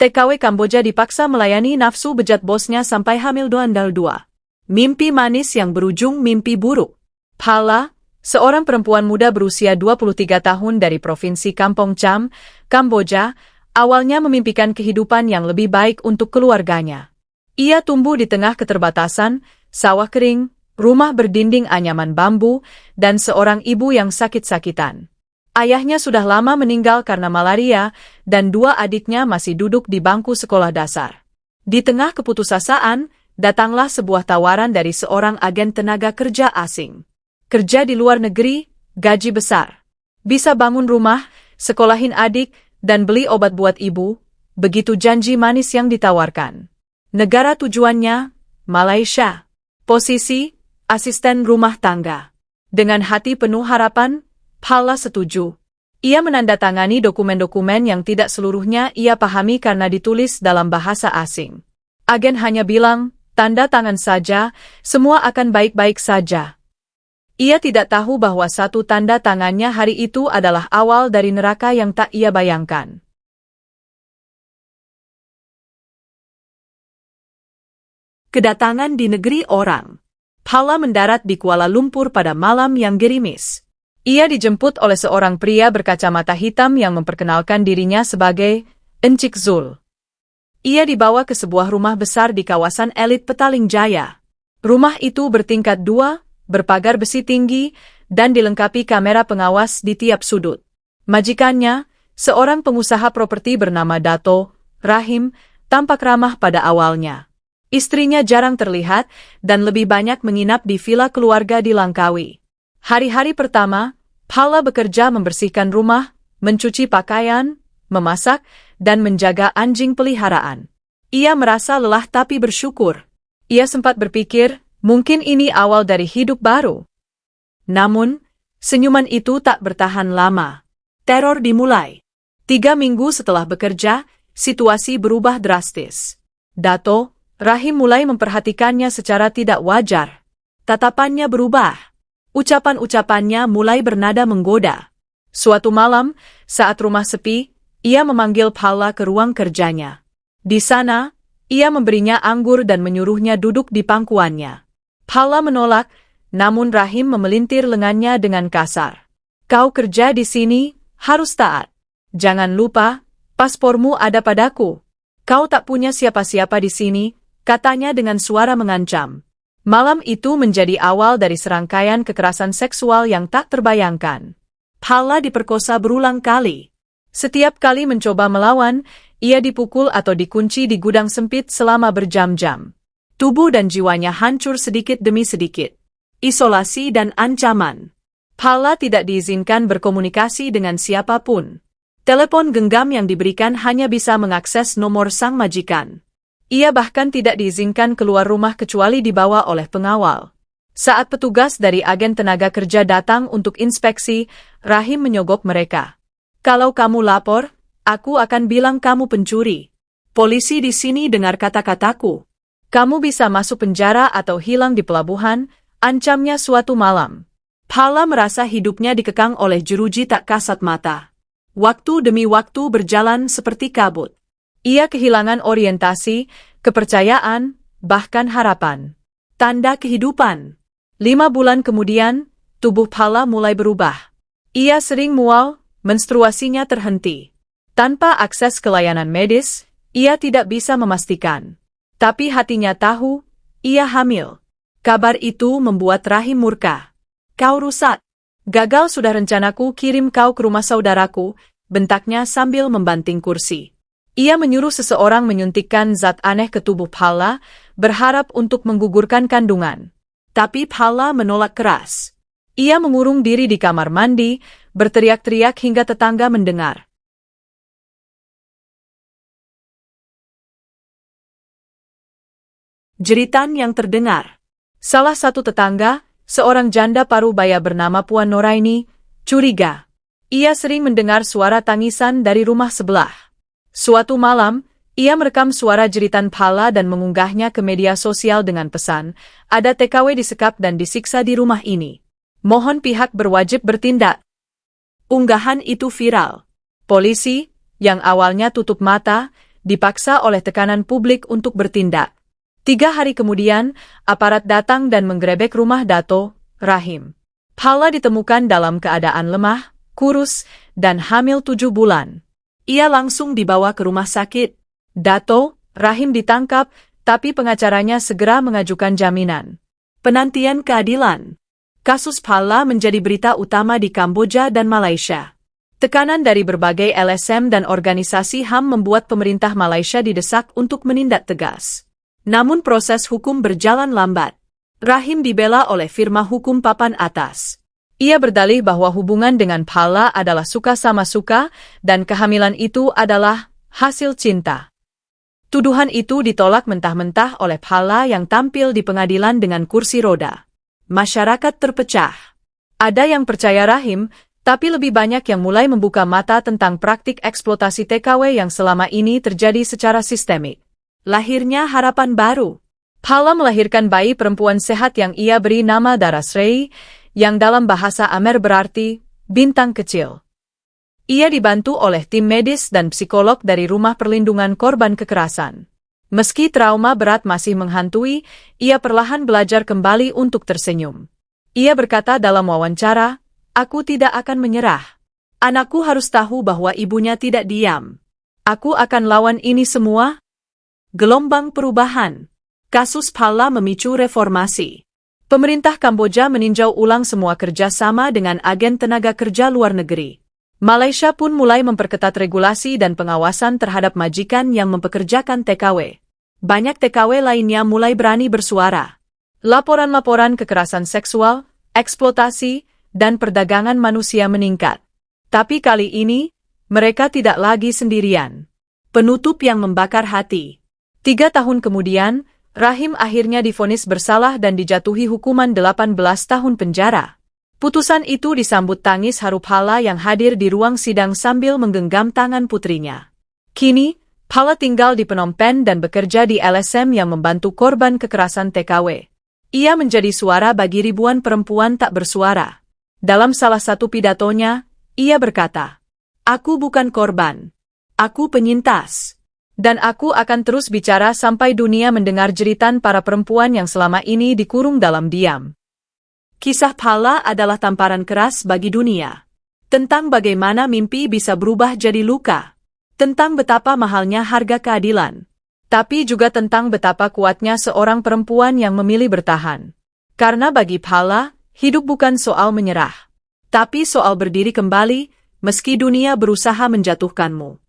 TKW Kamboja dipaksa melayani nafsu bejat bosnya sampai hamil 2. Mimpi manis yang berujung mimpi buruk. Phala, seorang perempuan muda berusia 23 tahun dari Provinsi Kampong Cham, Kamboja, awalnya memimpikan kehidupan yang lebih baik untuk keluarganya. Ia tumbuh di tengah keterbatasan, sawah kering, rumah berdinding anyaman bambu, dan seorang ibu yang sakit-sakitan. Ayahnya sudah lama meninggal karena malaria, dan 2 adiknya masih duduk di bangku sekolah dasar. Di tengah keputusasaan, datanglah sebuah tawaran dari seorang agen tenaga kerja asing. Kerja di luar negeri, gaji besar. Bisa bangun rumah, sekolahin adik, dan beli obat buat ibu, begitu janji manis yang ditawarkan. Negara tujuannya, Malaysia. Posisi, asisten rumah tangga. Dengan hati penuh harapan, Phala setuju. Ia menandatangani dokumen-dokumen yang tidak seluruhnya ia pahami karena ditulis dalam bahasa asing. Agen hanya bilang, tanda tangan saja, semua akan baik-baik saja. Ia tidak tahu bahwa satu tanda tangannya hari itu adalah awal dari neraka yang tak ia bayangkan. Kedatangan di negeri orang. Phala mendarat di Kuala Lumpur pada malam yang gerimis. Ia dijemput oleh seorang pria berkacamata hitam yang memperkenalkan dirinya sebagai Encik Zul. Ia dibawa ke sebuah rumah besar di kawasan elit Petaling Jaya. Rumah itu bertingkat 2, berpagar besi tinggi, dan dilengkapi kamera pengawas di tiap sudut. Majikannya, seorang pengusaha properti bernama Dato Rahim, tampak ramah pada awalnya. Istrinya jarang terlihat, dan lebih banyak menginap di villa keluarga di Langkawi. Hari-hari pertama, Phala bekerja membersihkan rumah, mencuci pakaian, memasak, dan menjaga anjing peliharaan. Ia merasa lelah tapi bersyukur. Ia sempat berpikir, mungkin ini awal dari hidup baru. Namun, senyuman itu tak bertahan lama. Teror dimulai. 3 minggu setelah bekerja, situasi berubah drastis. Dato Rahim mulai memperhatikannya secara tidak wajar. Tatapannya berubah. Ucapan-ucapannya mulai bernada menggoda. Suatu malam, saat rumah sepi, ia memanggil Phala ke ruang kerjanya. Di sana, ia memberinya anggur dan menyuruhnya duduk di pangkuannya. Phala menolak, namun Rahim memelintir lengannya dengan kasar. Kau kerja di sini, harus taat. Jangan lupa, paspormu ada padaku. Kau tak punya siapa-siapa di sini, katanya dengan suara mengancam. Malam itu menjadi awal dari serangkaian kekerasan seksual yang tak terbayangkan. Phala diperkosa berulang kali. Setiap kali mencoba melawan, ia dipukul atau dikunci di gudang sempit selama berjam-jam. Tubuh dan jiwanya hancur sedikit demi sedikit. Isolasi dan ancaman. Phala tidak diizinkan berkomunikasi dengan siapapun. Telepon genggam yang diberikan hanya bisa mengakses nomor sang majikan. Ia bahkan tidak diizinkan keluar rumah kecuali dibawa oleh pengawal. Saat petugas dari agen tenaga kerja datang untuk inspeksi, Rahim menyogok mereka. Kalau kamu lapor, aku akan bilang kamu pencuri. Polisi di sini dengar kata-kataku. Kamu bisa masuk penjara atau hilang di pelabuhan, ancamnya suatu malam. Phala merasa hidupnya dikekang oleh jeruji tak kasat mata. Waktu demi waktu berjalan seperti kabut. Ia kehilangan orientasi, kepercayaan, bahkan harapan. Tanda kehidupan. 5 bulan kemudian, tubuh Phala mulai berubah. Ia sering mual, menstruasinya terhenti. Tanpa akses ke layanan medis, ia tidak bisa memastikan. Tapi hatinya tahu, ia hamil. Kabar itu membuat Rahim murka. Kau rusak. Gagal sudah rencanaku kirim kau ke rumah saudaraku, bentaknya sambil membanting kursi. Ia menyuruh seseorang menyuntikkan zat aneh ke tubuh Phala, berharap untuk menggugurkan kandungan. Tapi Phala menolak keras. Ia mengurung diri di kamar mandi, berteriak-teriak hingga tetangga mendengar. Jeritan yang terdengar. Salah satu tetangga, seorang janda parubaya bernama Puan Noraini, curiga. Ia sering mendengar suara tangisan dari rumah sebelah. Suatu malam, ia merekam suara jeritan Phala dan mengunggahnya ke media sosial dengan pesan, ada TKW disekap dan disiksa di rumah ini. Mohon pihak berwajib bertindak. Unggahan itu viral. Polisi, yang awalnya tutup mata, dipaksa oleh tekanan publik untuk bertindak. 3 hari kemudian, aparat datang dan menggerebek rumah Dato' Rahim. Phala ditemukan dalam keadaan lemah, kurus, dan hamil 7 bulan. Ia langsung dibawa ke rumah sakit. Dato' Rahim ditangkap, tapi pengacaranya segera mengajukan jaminan. Penantian keadilan. Kasus Phala menjadi berita utama di Kamboja dan Malaysia. Tekanan dari berbagai LSM dan organisasi HAM membuat pemerintah Malaysia didesak untuk menindak tegas. Namun proses hukum berjalan lambat. Rahim dibela oleh firma hukum papan atas. Ia berdalih bahwa hubungan dengan Phala adalah suka sama suka dan kehamilan itu adalah hasil cinta. Tuduhan itu ditolak mentah-mentah oleh Phala yang tampil di pengadilan dengan kursi roda. Masyarakat terpecah. Ada yang percaya Rahim, tapi lebih banyak yang mulai membuka mata tentang praktik eksploitasi TKW yang selama ini terjadi secara sistemik. Lahirnya harapan baru. Phala melahirkan bayi perempuan sehat yang ia beri nama Darasrei, yang dalam bahasa Amer berarti bintang kecil. Ia dibantu oleh tim medis dan psikolog dari Rumah Perlindungan Korban Kekerasan. Meski trauma berat masih menghantui, ia perlahan belajar kembali untuk tersenyum. Ia berkata dalam wawancara, "Aku tidak akan menyerah. Anakku harus tahu bahwa ibunya tidak diam. Aku akan lawan ini semua." Gelombang perubahan. Kasus Phala memicu reformasi. Pemerintah Kamboja meninjau ulang semua kerjasama dengan agen tenaga kerja luar negeri. Malaysia pun mulai memperketat regulasi dan pengawasan terhadap majikan yang mempekerjakan TKW. Banyak TKW lainnya mulai berani bersuara. Laporan-laporan kekerasan seksual, eksploitasi, dan perdagangan manusia meningkat. Tapi kali ini, mereka tidak lagi sendirian. Penutup yang membakar hati. 3 tahun kemudian, Rahim akhirnya divonis bersalah dan dijatuhi hukuman 18 tahun penjara. Putusan itu disambut tangis haru Phala yang hadir di ruang sidang sambil menggenggam tangan putrinya. Kini, Phala tinggal di Phnom Penh dan bekerja di LSM yang membantu korban kekerasan TKW. Ia menjadi suara bagi ribuan perempuan tak bersuara. Dalam salah satu pidatonya, ia berkata, "Aku bukan korban. Aku penyintas. Dan aku akan terus bicara sampai dunia mendengar jeritan para perempuan yang selama ini dikurung dalam diam." Kisah Phala adalah tamparan keras bagi dunia. Tentang bagaimana mimpi bisa berubah jadi luka. Tentang betapa mahalnya harga keadilan. Tapi juga tentang betapa kuatnya seorang perempuan yang memilih bertahan. Karena bagi Phala, hidup bukan soal menyerah. Tapi soal berdiri kembali, meski dunia berusaha menjatuhkanmu.